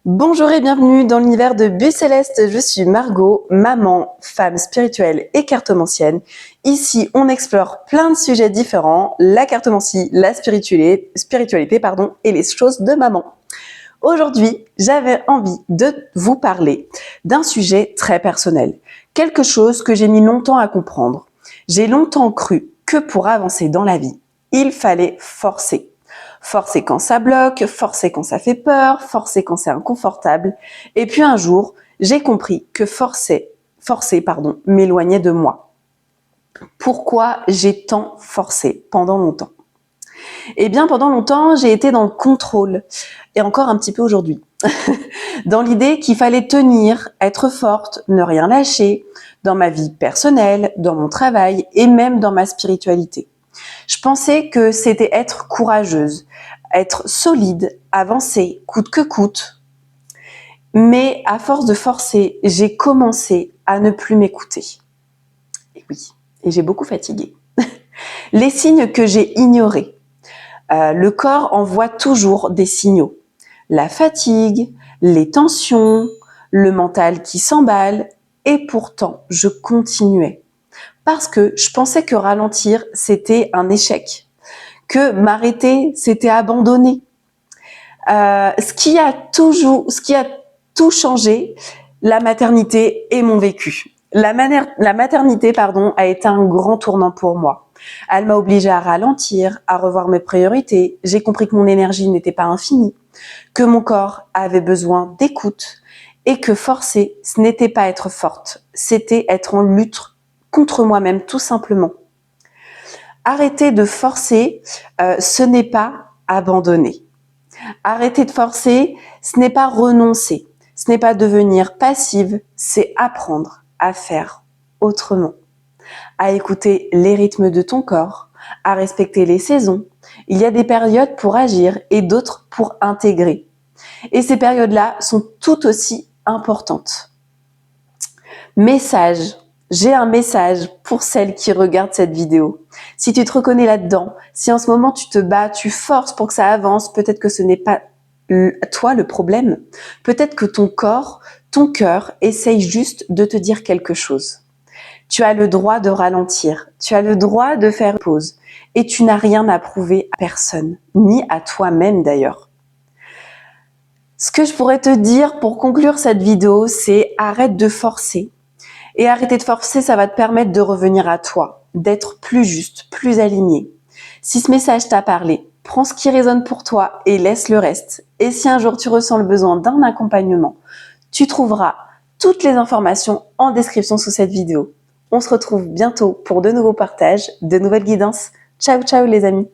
Bonjour et bienvenue dans l'univers de Bulle Céleste. Je suis Margot, maman, femme spirituelle et cartomancienne. Ici, on explore plein de sujets différents, la cartomancie, la spiritualité, et les choses de maman. Aujourd'hui, j'avais envie de vous parler d'un sujet très personnel, quelque chose que j'ai mis longtemps à comprendre. J'ai longtemps cru que pour avancer dans la vie, il fallait forcer. Forcer quand ça bloque, forcer quand ça fait peur, forcer quand c'est inconfortable. Et puis un jour, j'ai compris que forcer m'éloignait de moi. Pourquoi j'ai tant forcé pendant longtemps? Eh bien, pendant longtemps, j'ai été dans le contrôle, et encore un petit peu aujourd'hui. Dans l'idée qu'il fallait tenir, être forte, ne rien lâcher, dans ma vie personnelle, dans mon travail, et même dans ma spiritualité. Je pensais que c'était être courageuse, être solide, avancer, coûte que coûte. Mais à force de forcer, j'ai commencé à ne plus m'écouter. Et oui, et j'ai beaucoup fatigué. Les signes que j'ai ignorés. Le corps envoie toujours des signaux. La fatigue, les tensions, le mental qui s'emballe. Et pourtant, je continuais. Parce que je pensais que ralentir, c'était un échec. Que m'arrêter, c'était abandonner. Ce qui a tout changé, la maternité et mon vécu. La maternité, a été un grand tournant pour moi. Elle m'a obligée à ralentir, à revoir mes priorités. J'ai compris que mon énergie n'était pas infinie, que mon corps avait besoin d'écoute et que forcer, ce n'était pas être forte, c'était être en lutte contre moi-même tout simplement. Arrêter de forcer, ce n'est pas abandonner. Arrêter de forcer, ce n'est pas renoncer, ce n'est pas devenir passive, c'est apprendre à faire autrement, à écouter les rythmes de ton corps, à respecter les saisons. Il y a des périodes pour agir et d'autres pour intégrer. Et ces périodes-là sont tout aussi importantes. Message. J'ai un message pour celles qui regardent cette vidéo. Si tu te reconnais là-dedans, si en ce moment tu te bats, tu forces pour que ça avance, peut-être que ce n'est pas toi le problème. Peut-être que ton corps, ton cœur essaye juste de te dire quelque chose. Tu as le droit de ralentir, tu as le droit de faire pause et tu n'as rien à prouver à personne, ni à toi-même d'ailleurs. Ce que je pourrais te dire pour conclure cette vidéo, c'est arrête de forcer. Et arrêter de forcer, ça va te permettre de revenir à toi, d'être plus juste, plus aligné. Si ce message t'a parlé, prends ce qui résonne pour toi et laisse le reste. Et si un jour tu ressens le besoin d'un accompagnement, tu trouveras toutes les informations en description sous cette vidéo. On se retrouve bientôt pour de nouveaux partages, de nouvelles guidances. Ciao, ciao les amis!